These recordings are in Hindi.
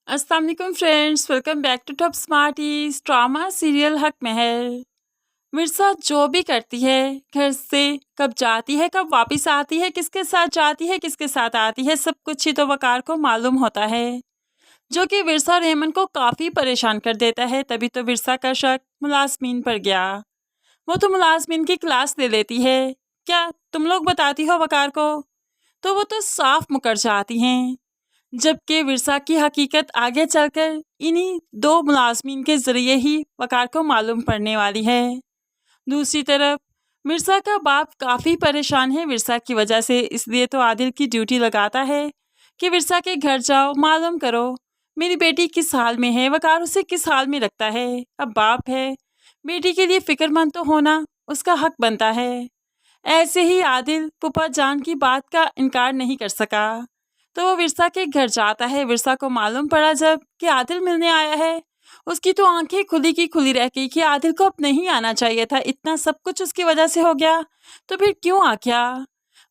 अस्सलाम वालेकुम friends, welcome back to Top Smarties. Drama serial Haq Mahal. Mirza जो भी करती है, घर से कब जाती है, कब वापस आती है, किसके साथ जाती है, किसके साथ आती है, सब कुछ ही तो वकार को मालूम होता है, जो कि विरसा और हेमन को काफ़ी परेशान कर देता है। तभी तो विरसा का शक मुलाजमीन पर गया। वो तो मुलाजमीन की क्लास ले लेती है। क्या तुम लोग बताती हो वकार को? तो वो तो साफ मुकर जाती हैं, जबकि विरसा की हकीकत आगे चलकर इन्हीं दो मुलाजमीन के ज़रिए ही वकार को मालूम पड़ने वाली है। दूसरी तरफ मिर्ज़ा का बाप काफ़ी परेशान है विरसा की वजह से, इसलिए तो आदिल की ड्यूटी लगाता है कि विरसा के घर जाओ, मालूम करो मेरी बेटी किस हाल में है, वकार उसे किस हाल में रखता है। अब बाप है, बेटी के लिए फ़िक्रमंद तो होना उसका हक बनता है। ऐसे ही आदिल पुप्पा जान की बात का इनकार नहीं कर सका, तो वो विरसा के घर जाता है। विरसा को मालूम पड़ा जब कि आदिल मिलने आया है, उसकी तो आंखें खुली की खुली रह गई कि आदिल को अब नहीं आना चाहिए था, इतना सब कुछ उसकी वजह से हो गया, तो फिर क्यों आ गया।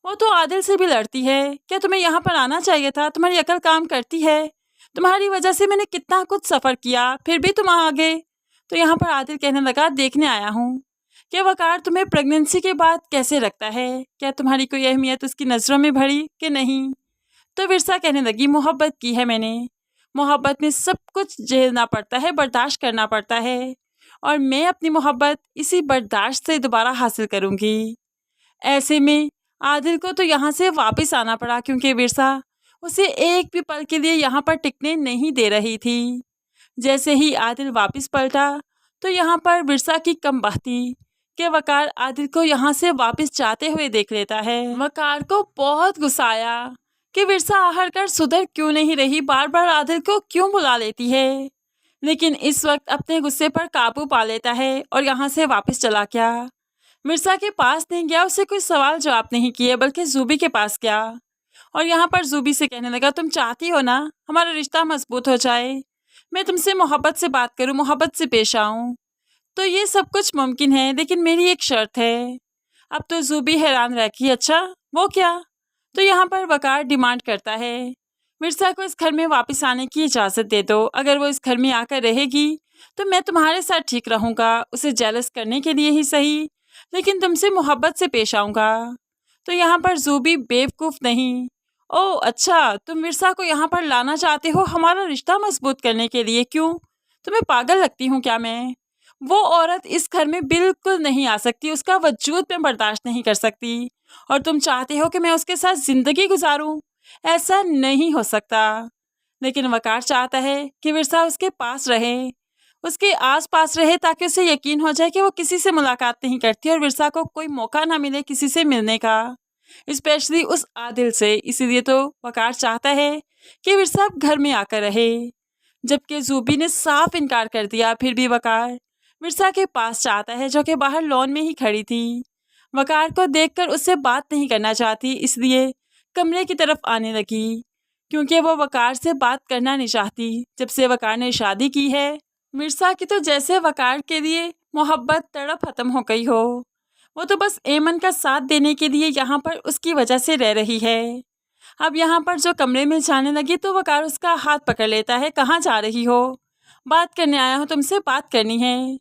वो तो आदिल से भी लड़ती है, क्या तुम्हें यहाँ पर आना चाहिए था, तुम्हारी अकल काम करती है, तुम्हारी वजह से मैंने कितना कुछ सफ़र किया, फिर भी तुम आ गए। तो यहाँ पर आदिल कहने लगा, देखने आया हूँ क्या वकार तुम्हें प्रेगनेंसी के बाद कैसे रखता है, क्या तुम्हारी कोई अहमियत उसकी नज़रों में भरी कि नहीं। तो विरसा कहने लगी, मोहब्बत की है मैंने, मोहब्बत में सब कुछ झेलना पड़ता है, बर्दाश्त करना पड़ता है, और मैं अपनी मोहब्बत इसी बर्दाश्त से दोबारा हासिल करूँगी। ऐसे में आदिल को तो यहाँ से वापस आना पड़ा, क्योंकि विरसा उसे एक भी पल के लिए यहाँ पर टिकने नहीं दे रही थी। जैसे ही आदिल वापस पलटा, तो यहाँ पर विरसा की कम बख्ती कि वकार आदिल को यहाँ से वापस जाते हुए देख लेता है। वकार को बहुत गुस्सा आया कि विरसा आहर कर सुधर क्यों नहीं रही, बार बार आदिल को क्यों बुला लेती है। लेकिन इस वक्त अपने गुस्से पर काबू पा लेता है और यहाँ से वापस चला गया। मिर्जा के पास नहीं गया, उसे कोई सवाल जवाब नहीं किए, बल्कि जूबी के पास गया और यहाँ पर जूबी से कहने लगा, तुम चाहती हो ना हमारा रिश्ता मजबूत हो जाए, मैं तुमसे मोहब्बत से बात करूँ, मोहब्बत से पेश आऊँ, तो ये सब कुछ मुमकिन है, लेकिन मेरी एक शर्त है। अब तो जूबी हैरान रह गई, अच्छा वो क्या। तो यहाँ पर वकार डिमांड करता है, मिर्जा को इस घर में वापस आने की इजाज़त दे दो, अगर वो इस घर में आकर रहेगी तो मैं तुम्हारे साथ ठीक रहूँगा, उसे जेलस करने के लिए ही सही, लेकिन तुमसे मोहब्बत से पेश आऊँगा। तो यहाँ पर जूबी बेवकूफ़ नहीं, ओह अच्छा तुम मिर्जा को यहाँ पर लाना चाहते हो हमारा रिश्ता मजबूत करने के लिए, क्यों तुम्हें पागल लगती हूँ क्या मैं। वो औरत इस घर में बिल्कुल नहीं आ सकती, उसका वजूद मैं बर्दाश्त नहीं कर सकती, और तुम चाहते हो कि मैं उसके साथ ज़िंदगी गुजारूं, ऐसा नहीं हो सकता। लेकिन वकार चाहता है कि विरसा उसके पास रहे, उसके आसपास रहे, ताकि उसे यकीन हो जाए कि वो किसी से मुलाकात नहीं करती और विरसा को कोई मौका ना मिले किसी से मिलने का, स्पेशली उस आदिल से। इसीलिए तो वकार चाहता है कि विरसा अब घर में आकर रहे, जबकि जूबी ने साफ इनकार कर दिया। फिर भी वकार मिर्जा के पास चाहता है, जो कि बाहर लॉन में ही खड़ी थी। वकार को देखकर उससे बात नहीं करना चाहती, इसलिए कमरे की तरफ आने लगी, क्योंकि वो वकार से बात करना नहीं चाहती। जब से वकार ने शादी की है, मिर्जा की तो जैसे वकार के लिए मोहब्बत तड़प खत्म हो गई हो। वो तो बस एमन का साथ देने के लिए यहाँ पर उसकी वजह से रह रही है। अब यहाँ पर जो कमरे में जाने लगी तो वकार उसका हाथ पकड़ लेता है, कहाँ जा रही हो, बात करने आया हूँ, तुमसे बात करनी है।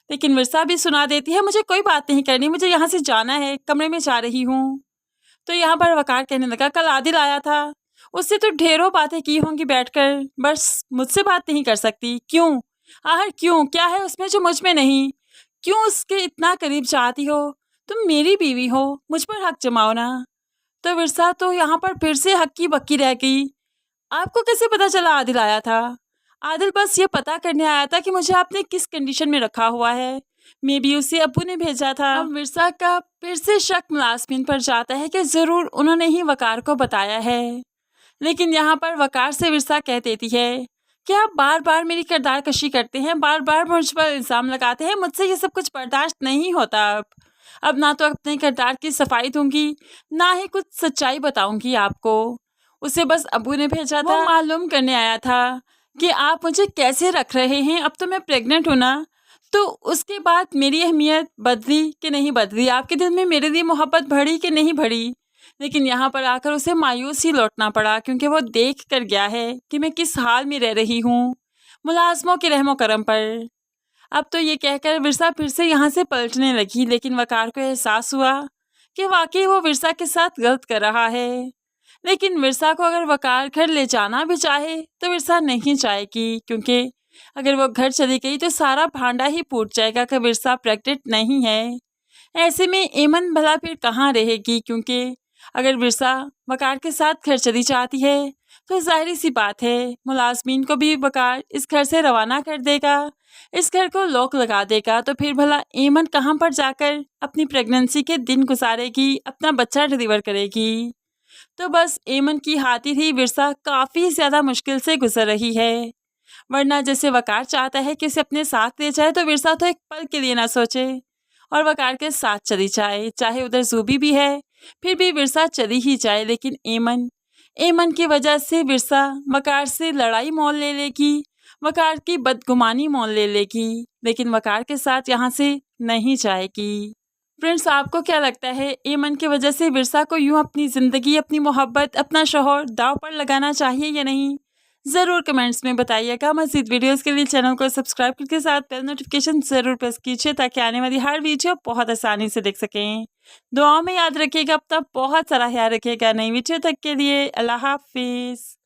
लेकिन मिर्जा भी सुना देती है, मुझे कोई बात नहीं करनी, मुझे यहाँ से जाना है, कमरे में जा रही हूँ। तो यहाँ पर वकार कहने लगा, कल आदिल आया था, उससे तो ढेरों बातें की होंगी बैठकर, बस मुझसे बात नहीं कर सकती, क्यों आहर क्यों, क्या है उसमें जो मुझ में नहीं, क्यों उसके इतना करीब चाहती हो, तुम मेरी बीवी हो, मुझ पर हक जमाओ ना। तो विरसा तो यहाँ पर फिर से हक्की बक्की रह गई, आपको कैसे पता चला आदिल आया था। आदिल बस ये पता करने आया था कि मुझे आपने किस कंडीशन में रखा हुआ है, मे बी उसे अब्बू ने भेजा था। अब मिर्जा का फिर से शक मुलाजमीन पर जाता है कि ज़रूर उन्होंने ही वकार को बताया है। लेकिन यहाँ पर वकार से विरसा कह देती है कि आप बार बार मेरी किरदार कशी करते हैं, बार बार मुझ पर इल्ज़ाम लगाते हैं, मुझसे ये सब कुछ बर्दाश्त नहीं होता। अब ना तो अपने किरदार की सफाई दूंगी, ना ही कुछ सच्चाई बताऊंगी आपको। उसे बस अब्बू ने भेजा था, वो मालूम करने आया था कि आप मुझे कैसे रख रहे हैं। अब तो मैं प्रेग्नेंट हूँ ना, तो उसके बाद मेरी अहमियत बदली कि नहीं बदली, आपके दिल में मेरे लिए मोहब्बत बढ़ी कि नहीं बढ़ी। लेकिन यहाँ पर आकर उसे मायूस ही लौटना पड़ा, क्योंकि वो देख कर गया है कि मैं किस हाल में रह रही हूँ मुलाजमों के रहमो करम पर। अब तो ये कहकर विरसा फिर से यहाँ से पलटने लगी, लेकिन वकार को एहसास हुआ कि वाकई वो विरसा के साथ गलत कर रहा है। लेकिन विरसा को अगर वकार घर ले जाना भी चाहे तो विरसा नहीं चाहेगी, क्योंकि अगर वो घर चली गई तो सारा भांडा ही फूट जाएगा कि विरसा प्रेग्नेंट नहीं है। ऐसे में एमन भला फिर कहाँ रहेगी, क्योंकि अगर विरसा वकार के साथ घर चली जाती है तो जाहिर सी बात है मुलाजमीन को भी वकार इस घर से रवाना कर देगा, इस घर को लॉक लगा देगा। तो फिर भला एमन कहाँ पर जाकर अपनी प्रेगनेंसी के दिन गुजारेगी, अपना बच्चा डिलीवर करेगी। तो बस एमन की हाथी थी विरसा काफ़ी ज़्यादा मुश्किल से गुजर रही है। वरना जैसे वकार चाहता है कि उसे अपने साथ ले जाए तो विरसा तो एक पल के लिए ना सोचे और वकार के साथ चली जाए। चाहे उधर जूबी भी है फिर भी विरसा चली ही जाए। लेकिन एमन की वजह से विरसा वकार से लड़ाई मोल ले लेगी, वकार की बदगुमानी मोल ले लेगी, लेकिन वकार के साथ यहाँ से नहीं जाएगी। फ्रेंड्स, आपको क्या लगता है एमन की वजह से विरसा को यूं अपनी ज़िंदगी, अपनी मोहब्बत, अपना शौहर दांव पर लगाना चाहिए या नहीं? ज़रूर कमेंट्स में बताइएगा। मज़ीद वीडियोस के लिए चैनल को सब्सक्राइब करके साथ बेल नोटिफिकेशन ज़रूर प्रेस कीजिए ताकि आने वाली हर वीडियो बहुत आसानी से देख सकें। दुआओं में याद रखिएगा, अपना बहुत सारा ख्याल रखिएगा। नई वीडियो तक के लिए अल्लाह हाफिज़।